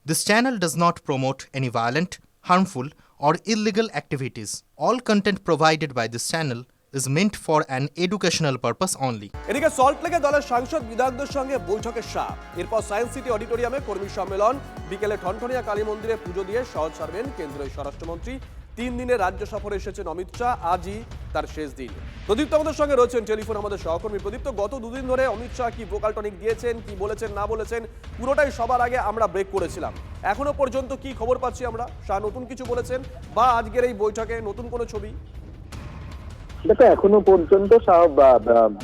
This channel does not promote any violent, harmful, or illegal activities. All content provided by this channel is meant for an educational purpose only. এদিকে সল্টলেকে দলের সাংসদ বিধায়কদের সঙ্গে বৈঠকের সাপ। এরপর সায়েন্স সিটি অডিটোরিয়ামে কর্মী সম্মেলন, বিকেলে ঠনঠনিয়া কালী মন্দিরে পুজো দিয়ে শহর ছাড়বেন কেন্দ্রীয় স্বরাষ্ট্রমন্ত্রী। 3 দিনের রাজ্য সফরে এসেছেন অমিত শাহ, আজই তার শেষ দিন। প্রদীপ্ত আমাদের সঙ্গে রয়েছেন টেলিফোন আমাদের সহকর্মী। প্রদীপ্ত, গত দুদিন ধরে অমিত শাহ কি ভোকাল টনিক দিয়েছেন, কি বলেছেন না বলেছেন, পুরোটাই সবার আগে আমরা ব্রেক করেছিলাম। এখনো পর্যন্ত কি খবর পাচ্ছি আমরা? শাহ নতুন কিছু বলেছেন বা আজকের এই বৈঠকে নতুন কোনো ছবি? দেখো, এখনো পর্যন্ত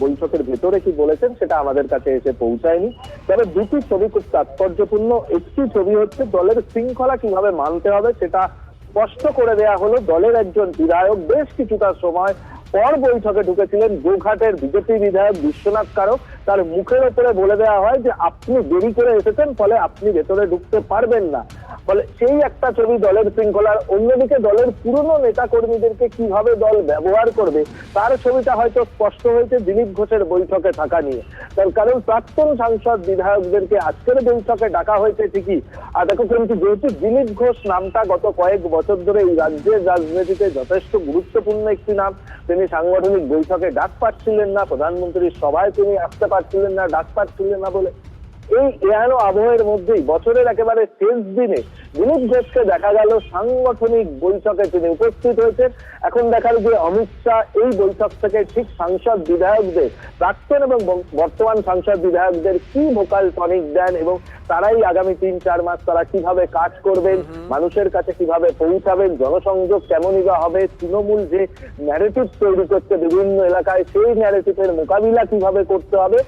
বৈঠকের ভেতরে কি বলেছেন সেটা আমাদের কাছে এসে পৌঁছায়নি। তবে দুটি ছবি খুব তাৎপর্যপূর্ণ। একটি ছবি হচ্ছে দলের শৃঙ্খলা কিভাবে মানতে হবে সেটা স্পষ্ট করে দেয়া হলো। দলের একজন বিধায়ক বেশ কিছুটা সময় পর বৈঠকে ঢুকেছিলেন, গোঘাটের বিজেপি বিধায়ক বিশ্বনাথ কারক। তার মুখের ওপরে বলে দেওয়া হয় যে আপনি দেরি করে এসেছেন, ফলে আপনি ভেতরে ঢুকতে পারবেন না। ফলে সেই একটা ছবি দলের শৃঙ্খলার। অন্যদিকে দলের পুরনো নেতা কর্মীদেরকে কিভাবে দল ব্যবহার করবে তার ছবিটা হয়তো স্পষ্ট হয়েছে দিলীপ ঘোষের বৈঠকে থাকা নিয়ে। তার কারণ প্রাক্তন সাংসদ বিধায়কদেরকে আজকের বৈঠকে ডাকা হয়েছে ঠিকই, আর দেখো কিন্তু যেহেতু দিলীপ ঘোষ নামটা গত কয়েক বছর ধরে এই রাজ্যের রাজনীতিতে যথেষ্ট গুরুত্বপূর্ণ একটি নাম, তিনি সাংগঠনিক বৈঠকে ডাক পাচ্ছিলেন না, প্রধানমন্ত্রীর সভায় তিনি আসতে পারছিলেন না, ডাক পাচ্ছিলেন না বলে এই এহেন আবহের মধ্যেই বছরের একেবারে শেষ দিনে দিলীপ ঘোষকে দেখা গেল সাংগঠনিক বৈঠকে তিনি উপস্থিত হয়েছেন। এখন দেখার যে অমিত শাহ এই বৈঠক থেকে ঠিক সাংসদ বিধায়কদের, প্রাক্তন এবং বর্তমান সাংসদ বিধায়কদের কি ভোকাল টনিক দেন এবং তারাই আগামী 3-4 মাস তারা কিভাবে কাজ করবেন, মানুষের কাছে কিভাবে পৌঁছাবেন, জনসংযোগ কেমনই বা হবে, তৃণমূল যে ন্যারেটিভ তৈরি করছে বিভিন্ন এলাকায় সেই ন্যারেটিভের মোকাবিলা কিভাবে করতে হবে,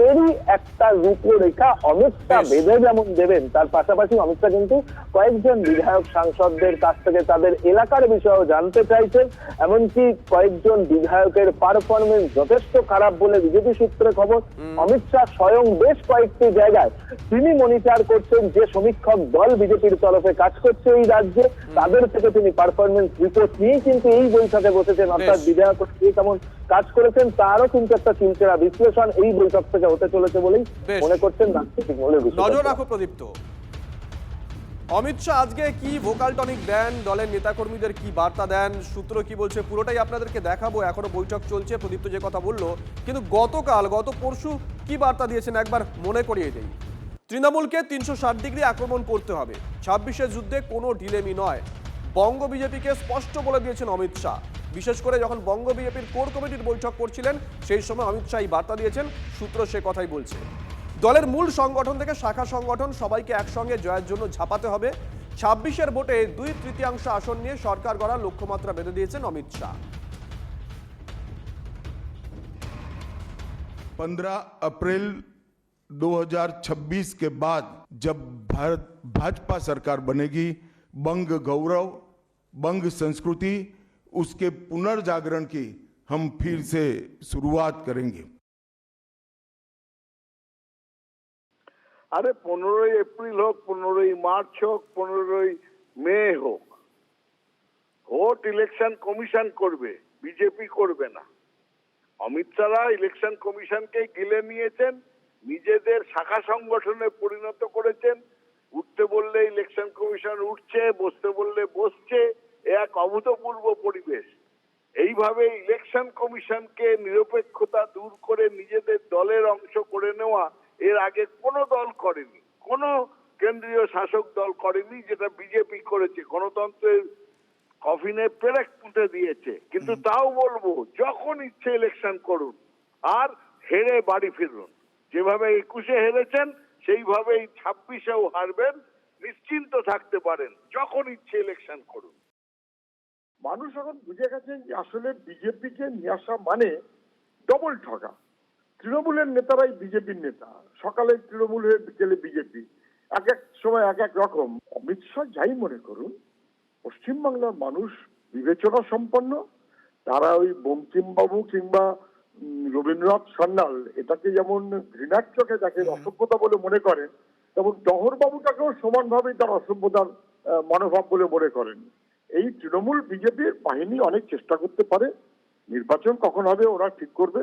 এরই একটা রূপরেখা অমিত শাহ বেঁধে যেমন দেবেন, তার পাশাপাশি অমিত শাহ কিন্তু কয়েকজন বিধায়ক সাংসদদের কাছ থেকে তাদের এলাকার বিষয়েও জানতে চাইছেন। এমনকি কয়েকজন বিধায়কের পারফরমেন্স যথেষ্ট খারাপ বলে বিজেপি সূত্রে খবর। অমিত শাহ স্বয়ং বেশ কয়েকটি জায়গায় তিনি মনিটর করছেন যে সমীক্ষক দল বিজেপির তরফে কাজ করছে এই রাজ্যে, তাদের থেকে তিনি পারফরমেন্স রিপোর্ট নিয়ে কিন্তু এই বৈঠকে বসেছেন। অর্থাৎ বিধায়ক কেমন কাজ করেছেন তারও কিন্তু একটা চিলচেরা বিশ্লেষণ এই বৈঠক থেকে হতে চলেছে বলেই মনে করছেন রাজনৈতিক মহলের। নজর রাখো প্রদীপ্ত। অমিত শাহ আজকে কি ভোকাল টনিক দেন, দলের নেতাকর্মীদের কি বার্তা দেন, সূত্র কি বলছে, পুরোটাই আপনাদেরকে দেখাবো। এখনো বৈঠক চলছে, প্রদীপ্ত যে কথা বললো, কিন্তু গত পরশু কি বার্তা দিয়েছেন একবার মনে করিয়ে দেই। তৃণমূলকে 360 ডিগ্রি আক্রমণ করতে হবে, 26-এর যুদ্ধে কোনো ঢিলেমি নয়, বঙ্গ বিজেপিকে স্পষ্ট বলে দিয়েছেন অমিত শাহ। বিশেষ করে যখন বঙ্গ বিজেপির কোর কমিটির বৈঠক করছিলেন সেই সময় অমিত শাহ এই বার্তা দিয়েছেন, সূত্র সে কথাই বলছে। দলের মূল সংগঠন থেকে শাখা সংগঠন সবাইকে একসঙ্গে জয়ের জন্য ঝাঁপাতে হবে। 26-এর ভোটে 2/3 আসন নিয়ে সরকার গড়ার লক্ষ্যমাত্রা বেঁধে দিয়েছেন অমিত শাহ। 15 अप्रैल 2026 के बाद जब भाजपा सरकार बनेगी, बंग गौरव, बंग संस्कृति, उसके पुनर्जागरण की हम फिर से शुरुआत करेंगे। আরে 15ই এপ্রিল হোক, 15ই মার্চ হোক, 15ই মে হোক, ভোট ইলেকশন কমিশন করবে, বিজেপি করবে না। অমিত শাহ ইলেকশন কমিশনকে গিলে নিয়েছেন, নিজেদের শাখা সংগঠনে পরিণত করেছেন। উঠতে বললে ইলেকশন কমিশন উঠছে, বসতে বললে বসছে, এক অভূতপূর্ব পরিবেশ। এইভাবে ইলেকশন কমিশনকে নিরপেক্ষতা দূর করে নিজেদের দলের অংশ করে নেওয়া এর আগে কোনো দল করেনি, কোনো কেন্দ্রীয় শাসক দল করেনি, যেটা বিজেপি করেছে। গণতন্ত্রের কফিনে পেরেক পুঁতে দিয়েছে। কিন্তু তাও বলবো, যখন ইচ্ছে ইলেকশন করুন আর হেরে বাড়ি ফিরুন। যেভাবে 21-এ হেরেছেন সেইভাবেই 26-এও হারবেন, নিশ্চিন্ত থাকতে পারেন। যখন ইচ্ছে ইলেকশন করুন। মানুষ এখন বুঝে গেছেন যে আসলে বিজেপিকে নিয়ে আসা মানে ডবল ঠকা। তৃণমূলের নেতারাই বিজেপির নেতা, সকালে তৃণমূল হয়ে বিকেলে বিজেপি, এক এক সময় এক এক রকম। অমিত শাহ যাই মনে করুন, পশ্চিমবাংলার মানুষ বিবেচনা সম্পন্ন। তারা ওই বঙ্কিমবাবু কিংবা রবীন্দ্রনাথ সান্যাল এটাকে যেমন ঘৃণার চোখে দেখে, অসভ্যতা বলে মনে করেন, তেমন টহরবাবুটাকেও সমানভাবেই তার অসভ্যতার মনোভাব বলে মনে করেন। এই তৃণমূল বিজেপির বাহিনী অনেক চেষ্টা করতে পারে, নির্বাচন কখন হবে ওরা ঠিক করবে।